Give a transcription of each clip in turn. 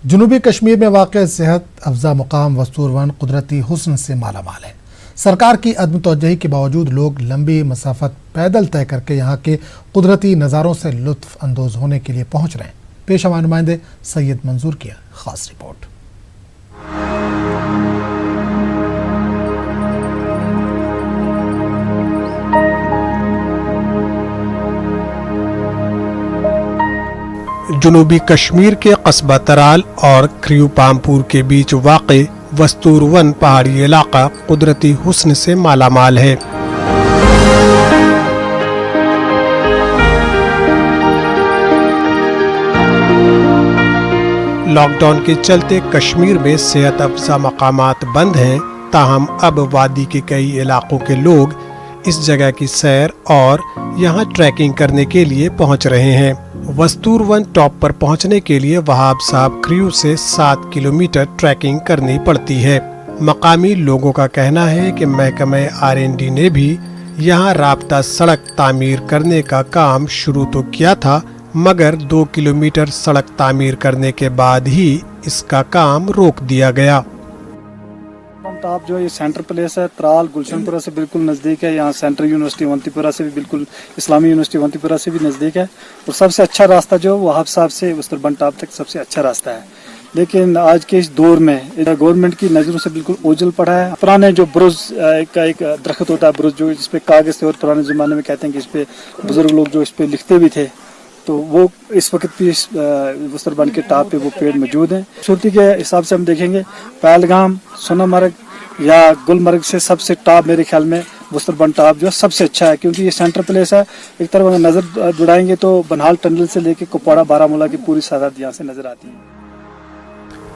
جنوبی کشمیر میں واقع صحت افزا مقام وستور ون قدرتی حسن سے مالا مال ہے۔ سرکار کی عدم توجہی کے باوجود لوگ لمبی مسافت پیدل طے کر کے یہاں کے قدرتی نظاروں سے لطف اندوز ہونے کے لیے پہنچ رہے ہیں۔ پیش ہمارے نمائندے سید منظور کی خاص رپورٹ۔ جنوبی کشمیر کے قصبہ ترال اور کریو پامپور کے بیچ واقع وستور ون پہاڑی علاقہ قدرتی حسن سے مالا مال ہے۔ لاک ڈاؤن کے چلتے کشمیر میں صحت افزا مقامات بند ہیں، تاہم اب وادی کے کئی علاقوں کے لوگ اس جگہ کی سیر اور یہاں ٹریکنگ کرنے کے لیے پہنچ رہے ہیں۔ وستور ون ٹاپ پر پہنچنے کے لیے وہاب صاحب کریو سے 7 کلومیٹر ٹریکنگ کرنی پڑتی ہے۔ مقامی لوگوں کا کہنا ہے کہ محکمہ R&D نے بھی یہاں رابطہ سڑک تعمیر کرنے کا کام شروع تو کیا تھا، مگر 2 کلومیٹر سڑک تعمیر کرنے کے بعد ہی اس کا کام روک دیا گیا۔ ٹاپ جو یہ سینٹر پلیس ہے، ترال گلشن پورہ سے بالکل نزدیک ہے، یہاں سینٹرل یونیورسٹی ونتی پورہ سے بھی بالکل، اسلامی یونیورسٹی ونتی پورہ سے بھی نزدیک ہے، اور سب سے اچھا راستہ جو وہاب صاحب سے وستربن ٹاپ تک سب سے اچھا راستہ ہے۔ لیکن آج کے اس دور میں گورنمنٹ کی نظروں سے بالکل اوجھل پڑا ہے۔ پرانے جو برز کا ایک درخت ہوتا ہے، برز جو جس پہ کاغذ تھے، اور پرانے زمانے میں کہتے ہیں کہ اس پہ بزرگ لوگ جو اس پہ لکھتے بھی تھے، تو وہ اس وقت بھی اس وستربن کے ٹاپ پہ وہ پیڑ موجود ہیں۔ خوبصورتی کے حساب سے ہم دیکھیں گے پہلگام، سونامرگ یا گلمرگ سے سب سے ٹاپ میرے خیال میں وستربن ٹاپ جو ہے سب سے اچھا ہے، کیونکہ یہ سینٹر پلیس ہے۔ ایک طرف اگر نظر دوڑائیں گے تو بنہال ٹنل سے لے کے کپواڑہ بارہمولہ کی پوری سرحد یہاں سے نظر آتی ہے۔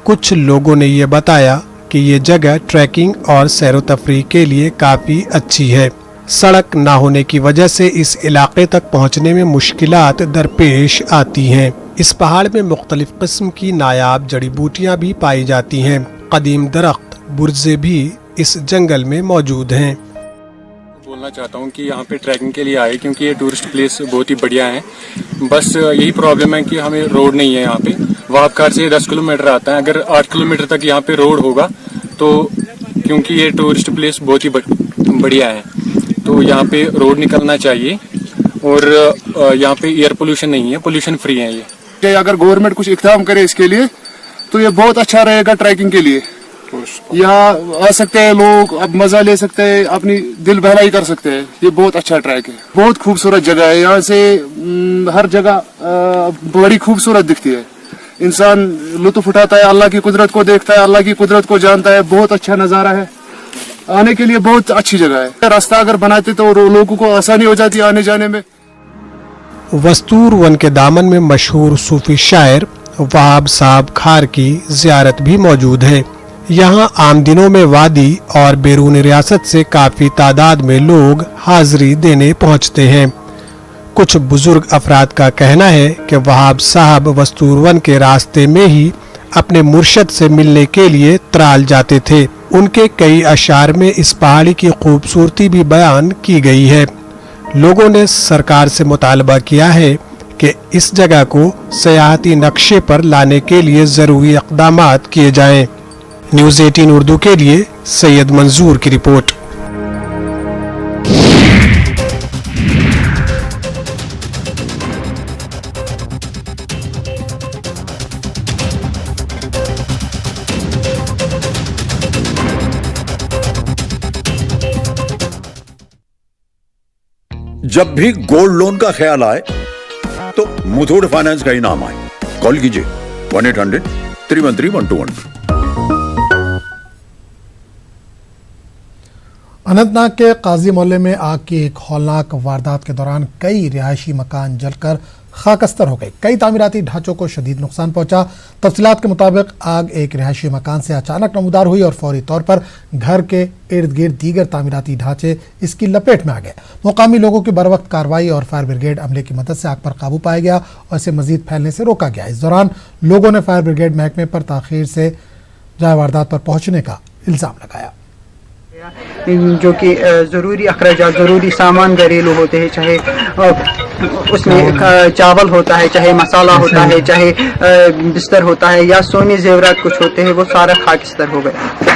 کچھ لوگوں نے یہ بتایا کہ یہ جگہ ٹریکنگ اور سیر و تفریح کے لیے کافی اچھی ہے۔ سڑک نہ ہونے کی وجہ سے اس علاقے تک پہنچنے میں مشکلات درپیش آتی ہیں۔ اس پہاڑ میں مختلف قسم کی نایاب جڑی بوٹیاں بھی پائی جاتی ہیں۔ قدیم درخت برزے بھی اس جنگل میں موجود ہیں۔ بولنا چاہتا ہوں کہ یہاں پہ ٹریکنگ کے لیے آئے، کیونکہ یہ ٹورسٹ پلیس بہت ہی بڑھیا ہے، بس یہی پرابلم ہے کہ ہمیں روڈ نہیں ہے یہاں پہ۔ وہاب کار سے 10 کلومیٹر آتا ہے، اگر 8 کلومیٹر تک یہاں پہ روڈ ہوگا تو، کیونکہ یہ ٹورسٹ پلیس بہت ہی بڑھیا ہے، تو یہاں پہ روڈ نکلنا چاہیے، اور یہاں پہ ایئر پولوشن نہیں ہے، پولوشن فری ہے یہ۔ اگر گورنمنٹ کچھ اقدام کرے اس کے لیے تو یہ بہت اچھا رہے گا ٹریکنگ کے لیے۔ یہاں آ سکتے ہیں لوگ، اب مزہ لے سکتے ہیں، اپنی دل بہلائی کر سکتے ہیں۔ یہ بہت اچھا ٹریک ہے، بہت خوبصورت جگہ ہے۔ یہاں سے ہر جگہ بڑی خوبصورت دکھتی ہے، انسان لطف اٹھاتا ہے، اللہ کی قدرت کو دیکھتا ہے، اللہ کی قدرت کو جانتا ہے۔ بہت اچھا نظارہ ہے، آنے کے لیے بہت اچھی جگہ ہے۔ راستہ اگر بناتے تو لوگوں کو آسانی ہو جاتی آنے جانے میں۔ وستور ون کے دامن میں مشہور صوفی شاعر وہاب صاحب کھار کی زیارت بھی موجود ہے۔ یہاں عام دنوں میں وادی اور بیرون ریاست سے کافی تعداد میں لوگ حاضری دینے پہنچتے ہیں۔ کچھ بزرگ افراد کا کہنا ہے کہ وہاب صاحب وستور ون کے راستے میں ہی اپنے مرشد سے ملنے کے لیے ترال جاتے تھے۔ ان کے کئی اشعار میں اس پہاڑی کی خوبصورتی بھی بیان کی گئی ہے۔ لوگوں نے سرکار سے مطالبہ کیا ہے کہ اس جگہ کو سیاحتی نقشے پر لانے کے لیے ضروری اقدامات کیے جائیں۔ نیوز 18 اردو کے لیے سید منظور کی رپورٹ۔ جب بھی گولڈ لون کا خیال آئے تو متھوٹ فائنانس کا ہی نام آئے۔ کال کیجئے 1-800-313-1212۔ اننت ناگ کے قاضی محلے میں آگ کی ایک ہولناک واردات کے دوران کئی رہائشی مکان جل کر خاکستر ہو گئے۔ کئی تعمیراتی ڈھانچوں کو شدید نقصان پہنچا۔ تفصیلات کے مطابق آگ ایک رہائشی مکان سے اچانک نمودار ہوئی اور فوری طور پر گھر کے ارد گرد دیگر تعمیراتی ڈھانچے اس کی لپیٹ میں آ گئے۔ مقامی لوگوں کی بروقت کارروائی اور فائر بریگیڈ عملے کی مدد سے آگ پر قابو پایا گیا اور اسے مزید پھیلنے سے روکا گیا۔ اس دوران لوگوں نے فائر بریگیڈ محکمے پر تاخیر سے جائے واردات پر پہنچنے کا الزام لگایا۔ جو کہ ضروری اخراجات، ضروری سامان گھریلو ہوتے ہیں، چاہے उसमें चावल होता है, चाहे मसाला होता है, चाहे बिस्तर होता है या सोने जेवरात कुछ होते हैं, वो सारा खाकिस्तर हो गया।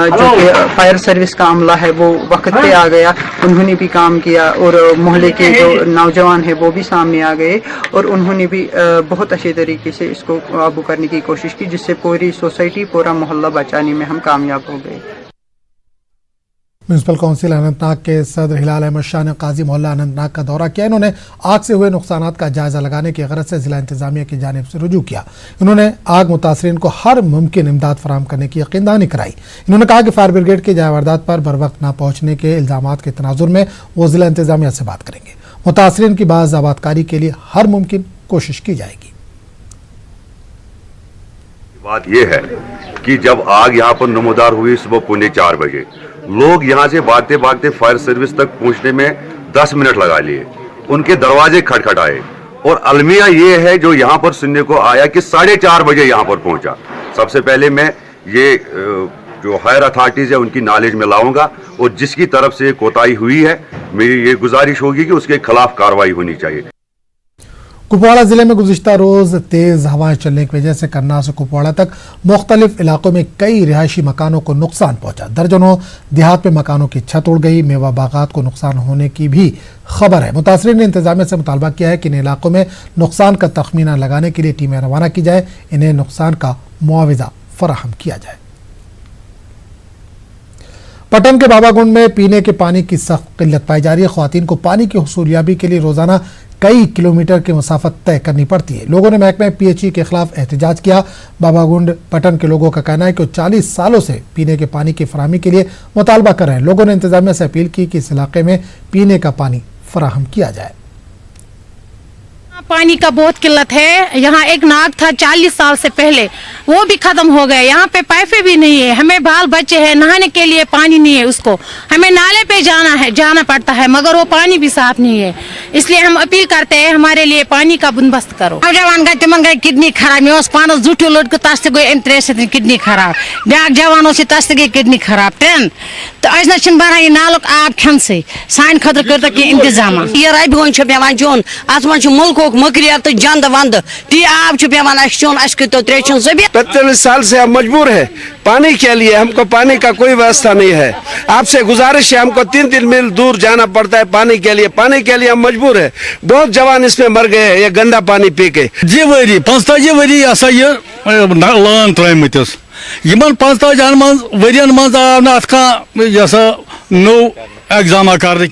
जो कि फायर सर्विस का अमला है वो वक्त पे आ गया, उन्होंने भी काम किया और मोहल्ले के जो नौजवान हैं वो भी सामने आ गए और उन्होंने भी बहुत अच्छे तरीके से इसको काबू करने की कोशिश की, जिससे पूरी सोसाइटी, पूरा मोहल्ला बचाने में हम कामयाब हो गए। म्यूनसिपल काउंसिल अनंतनाग के सदर हिलाल अहमद शाह ने काजी मोहल्ला अनंतनाग का दौरा किया। इन्होंने आग से हुए नुकसानात का जायजा लगाने की गरज से जिला इंतजामिया की जानिब से रुजू किया। इन्होंने आग मुतासरीन को हर मुमकिन इमदाद फराहम करने की यकीनदहानी कराई। इन्होंने कहा कि फायर ब्रिगेड की जाए वारदात पर बर वक्त न पहुंचने के इल्जामात के तनाजुर में वो जिला इंतजामिया से बात करेंगे। मुतासरीन की बाज़ आबादकारी के लिए हर मुमकिन कोशिश की जाएगी। बात यह है कि जब आग यहाँ पर नमूदार हुई सुबह 3:45 बजे, लोग यहाँ से भागते भागते फायर सर्विस तक पहुँचने में 10 मिनट लगा लिए। उनके दरवाजे खटखटाए और अलमिया ये है जो यहाँ पर सुनने को आया कि 4:30 बजे यहाँ पर पहुँचा। सबसे पहले मैं ये जो हायर अथॉरिटीज़ है उनकी नॉलेज में लाऊंगा और जिसकी तरफ से कोताही हुई है मेरी ये गुजारिश होगी कि उसके खिलाफ कार्रवाई होनी चाहिए। कुपवाड़ा जिले में गुज़िश्ता रोज तेज हवाएं चलने की वजह से करनाल से कुपवाड़ा तक मुख्तलिफ इलाकों में कई रिहायशी मकानों को नुकसान पहुंचा। दर्जनों देहात में मकानों की छत उड़ गई। मेवा बागात को नुकसान होने की भी खबर है। मुतासरीन ने इंतजामिया से मुतालबा किया है कि इन इलाकों में नुकसान का तखमीना लगाने के लिए टीमें रवाना की जाए, इन्हें नुकसान का मुआवजा फराहम किया जाए। पटन के बाबागुंड में पीने के पानी की सख्त किल्लत पाई जा रही है। ख्वातीन को पानी की हुसूलियाबी के लिए रोजाना कई किलोमीटर की मुसाफत तय करनी पड़ती है। लोगों ने महकमे पीएचई के खिलाफ एहतजाज किया। बाबागुंड पटन के लोगों का कहना है कि वो 40 सालों से पीने के पानी की फराहमी के लिए मुतालबा कर रहे हैं। लोगों ने इंतजामिया से अपील की कि इस इलाके में पीने का पानी फराहम किया जाए। पानी का बहुत किल्लत है। यहाँ एक नाग था 40 साल से पहले, वो भी खत्म हो गया। यहाँ पे पाइपें भी नहीं है, हमें बाल बच्चे हैं, नहाने के लिए पानी नहीं है, उसको हमें नाले पे जाना पड़ता है, मगर वो पानी भी साफ नहीं है। इसलिए हम अपील करते हैं हमारे लिए पानी का बंदोबस्त करो। जवान गए तिमन गई किडनी खराब, मे पानस जुठो लड़को तस गई अम 3 सत किडनी खराब, ब्याक जवान तस गई किडनी खराब 10 तो अस बनान यह नालुक आब खेन से सान खतर कर इंतजाम। यह रबी पे चुन अत मुल्क मकरिया तो जंद वंद ती आब पेवान चुन तो 45 साल से हम मजबूर है पानी के लिए। हमको पानी का कोई व्यवस्था नहीं है। आपसे गुजारिश है, हमको 3 मील दूर जाना पड़ता है पानी के लिए। पानी के लिए हम मजबूर है। बहुत जवान इसमें मर गए ये गंदा पानी पी के। 45 वरी लान त्रमस 45 वरियन मज आव न नो एग्जाम कर।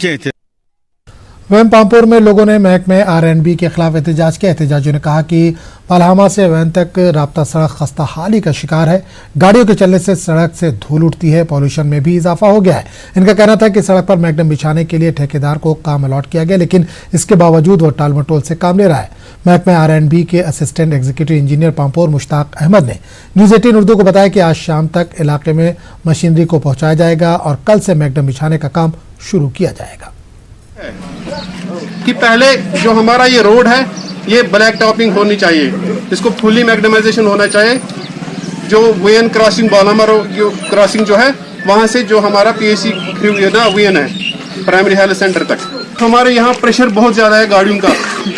वैन पामपुर में लोगों ने महकमे आरएनबी के खिलाफ एहतजाज किया। एहतजाजियों ने कहा कि पलहामा से वैन तक राब्ता सड़क खस्ता हाली का शिकार है। गाड़ियों के चलने से सड़क से धूल उठती है, पॉल्यूशन में भी इजाफा हो गया है। इनका कहना था कि सड़क पर मैगडम बिछाने के लिए ठेकेदार को काम अलॉट किया गया, लेकिन इसके बावजूद वो टाल मटोल से काम ले रहा है। महकमे आरएनबी के assistant executive engineer Pampore Mushtaq Ahmad ने न्यूज़ 18 उर्दू को बताया कि आज शाम तक इलाके में मशीनरी को पहुंचाया जाएगा और कल से मैगडम बिछाने का काम शुरू किया जाएगा। कि पहले जो हमारा ये रोड है ये ब्लैक टॉपिंग होनी चाहिए, इसको फुली मैग्डमाइजेशन होना चाहिए। जो वीएन क्रॉसिंग बालामर क्रॉसिंग जो है वहाँ से जो हमारा पीएससी वीएन है प्राइमरी हेल्थ सेंटर तक, हमारे यहाँ प्रेशर बहुत ज़्यादा है गाड़ियों का।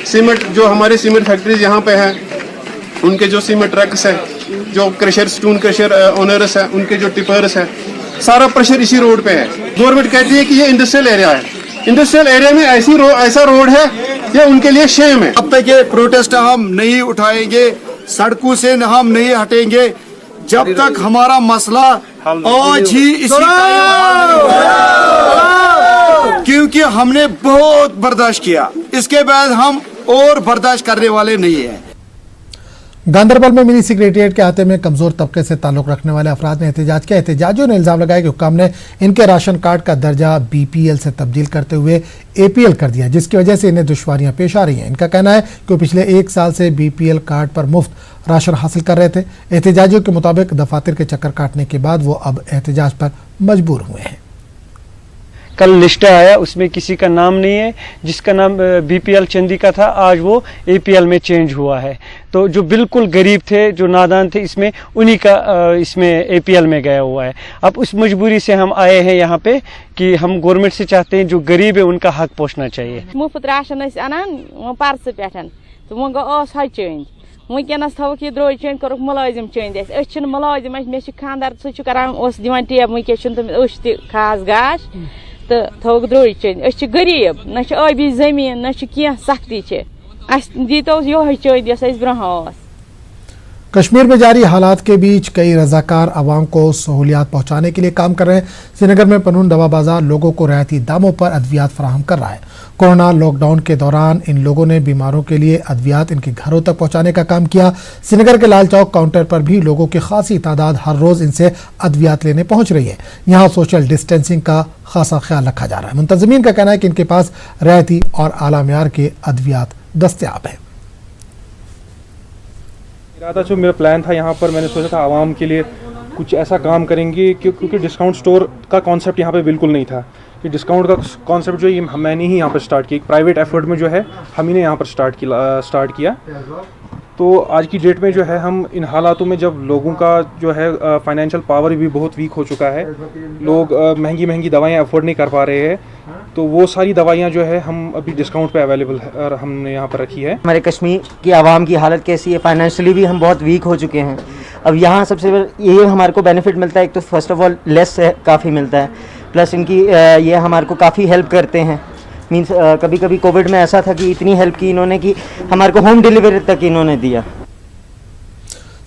सीमेंट जो हमारे सीमेंट फैक्ट्रीज यहाँ पे है, उनके जो सीमेंट ट्रक्स है, जो क्रशर स्टोन क्रशर ओनर्स है, उनके जो टिपर्स है, सारा प्रेशर इसी रोड पे है। गवर्नमेंट कहती है कि ये इंडस्ट्रियल एरिया है, इंडस्ट्रियल एरिया में ऐसा रोड है, ये उनके लिए शेम है। अब तक ये प्रोटेस्ट हम नहीं उठाएंगे, सड़कों से हम नहीं हटेंगे जब तक हमारा मसला आज ही इसी क्योंकि हमने बहुत बर्दाश्त किया, इसके बाद हम और बर्दाश्त करने वाले नहीं है। गांधरबल में मिनी सेक्रेटेरिएट के अहाते में कमजोर तबके से ताल्लुक रखने वाले अफराद ने एहतजाज किया। एहतजाजियों ने इल्जाम लगाया कि हुक्काम ने इनके राशन कार्ड का दर्जा बीपीएल से तब्दील करते हुए एपीएल कर दिया, जिसकी वजह से इन्हें दुश्वारियां पेश आ रही हैं। इनका कहना है कि वो पिछले 1 साल से बीपीएल कार्ड पर मुफ्त राशन हासिल कर रहे थे। एहतजाजियों के मुताबिक दफातर के चक्कर काटने के बाद वो अब एहतजाज पर मजबूर हुए हैं। कल लिस्ट आया, उसमें किसी का नाम नहीं है। जिसका नाम BPL चंदी का था, आज वो APL में चेंज हुआ है। तो जो बिल्कुल गरीब थे, जो नादान थे, इसमें उन्हीं का इसमें APL में गया हुआ है। अब उस मजबूरी से हम आए हैं यहाँ पे कि हम गवर्नमेंट से चाहते हैं जो गरीब है उनका हक पहुँचना चाहिए। मुफ्त राशन अनान परस पे तो वो गो चेंज वनस थोक ये द्रो चेंज कर मुलाजिम चेंज मुलाजिम मे खानदार सह दिवान टेप वनस खास गाश तो थोक द्रो चेंज गरीब न आबी जमीन न कह सख्ती दीतो यो चेंज यस ब्रोह कश्मीर में जारी हालात के बीच कई रजाकार आवाम को सहूलियात पहुंचाने के लिए काम कर रहे हैं। श्रीनगर में पनून दवा बाजार लोगों को रियायती दामों पर अद्वियात फराहम कर रहा है। कोरोना लॉकडाउन के दौरान इन लोगों ने बीमारों के लिए अद्वियात इनके घरों तक पहुंचाने का काम किया। श्रीनगर के लाल चौक काउंटर पर भी लोगों की खासी तादाद हर रोज इनसे अद्वियात लेने पहुंच रही है। यहाँ सोशल डिस्टेंसिंग का खासा ख्याल रखा जा रहा है। मुंतजमीन का कहना है कि इनके पास रियायती और आला मेयार के अद्वियात दस्तयाब है। इरादा जो मेरा प्लान था, यहाँ पर मैंने सोचा था आवाम के लिए कुछ ऐसा काम करेंगे क्योंकि डिस्काउंट स्टोर का कॉन्सेप्ट यहाँ पे बिल्कुल नहीं था। कि डिस्काउंट का कॉन्सेप्ट जो ये मैंने ही यहाँ पर स्टार्ट किया, एक प्राइवेट एफर्ट में जो है हम ही ने यहाँ पर स्टार्ट किया। तो आज की डेट में जो है हम इन हालातों में जब लोगों का जो है फाइनेंशियल पावर भी बहुत वीक हो चुका है, लोग महंगी महंगी दवाइयाँ अफोर्ड नहीं कर पा रहे हैं, तो वो सारी दवाइयाँ जो है हम अभी डिस्काउंट पे अवेलेबल है और हमने यहाँ पर रखी है। हमारे कश्मीर की आवाम की हालत कैसी है, फाइनेंशियली भी हम बहुत वीक हो चुके हैं। अब यहाँ सबसे ये हमारे को बेनिफिट मिलता है, एक तो फर्स्ट ऑफ ऑल लेस काफ़ी मिलता है, प्लस इनकी ये हमारे को काफ़ी हेल्प करते हैं। मीन्स कभी कभी कोविड में ऐसा था कि इतनी हेल्प की इन्होंने कि हमारे को होम डिलीवरी तक इन्होंने दिया।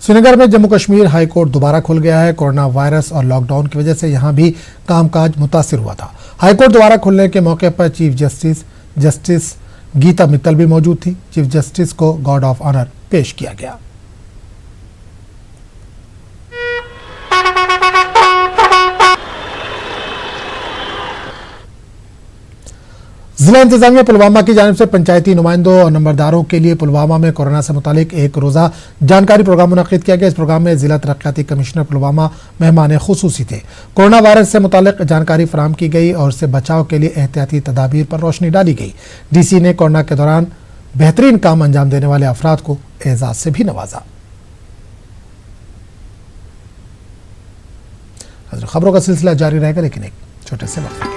श्रीनगर में जम्मू कश्मीर हाई कोर्ट दोबारा खुल गया है। कोरोना वायरस और लॉकडाउन की वजह से यहां भी कामकाज मुतासिर हुआ था। हाई कोर्ट दोबारा खुलने के मौके पर चीफ जस्टिस गीता मित्तल भी मौजूद थी। चीफ जस्टिस को गार्ड ऑफ ऑनर पेश किया गया। जिला इंतजामिया पुलवामा की जानिब से पंचायती नुमाइंदों और नंबरदारों के लिए पुलवामा में कोरोना से मुतालिक एक रोज़ा जानकारी प्रोग्राम मुनक्किद किया गया। इस प्रोग्राम में जिला तरक्याती कमिश्नर पुलवामा मेहमान खुसूसी थे। कोरोना वायरस से मुतालिक जानकारी फराहम की गई और उससे बचाव के लिए एहतियाती तदाबीर पर रोशनी डाली गई। DC ने कोरोना के दौरान बेहतरीन काम अंजाम देने वाले अफराद को एजाज से भी नवाजा। खबरों का सिलसिला जारी रहेगा, लेकिन एक छोटे से वक्त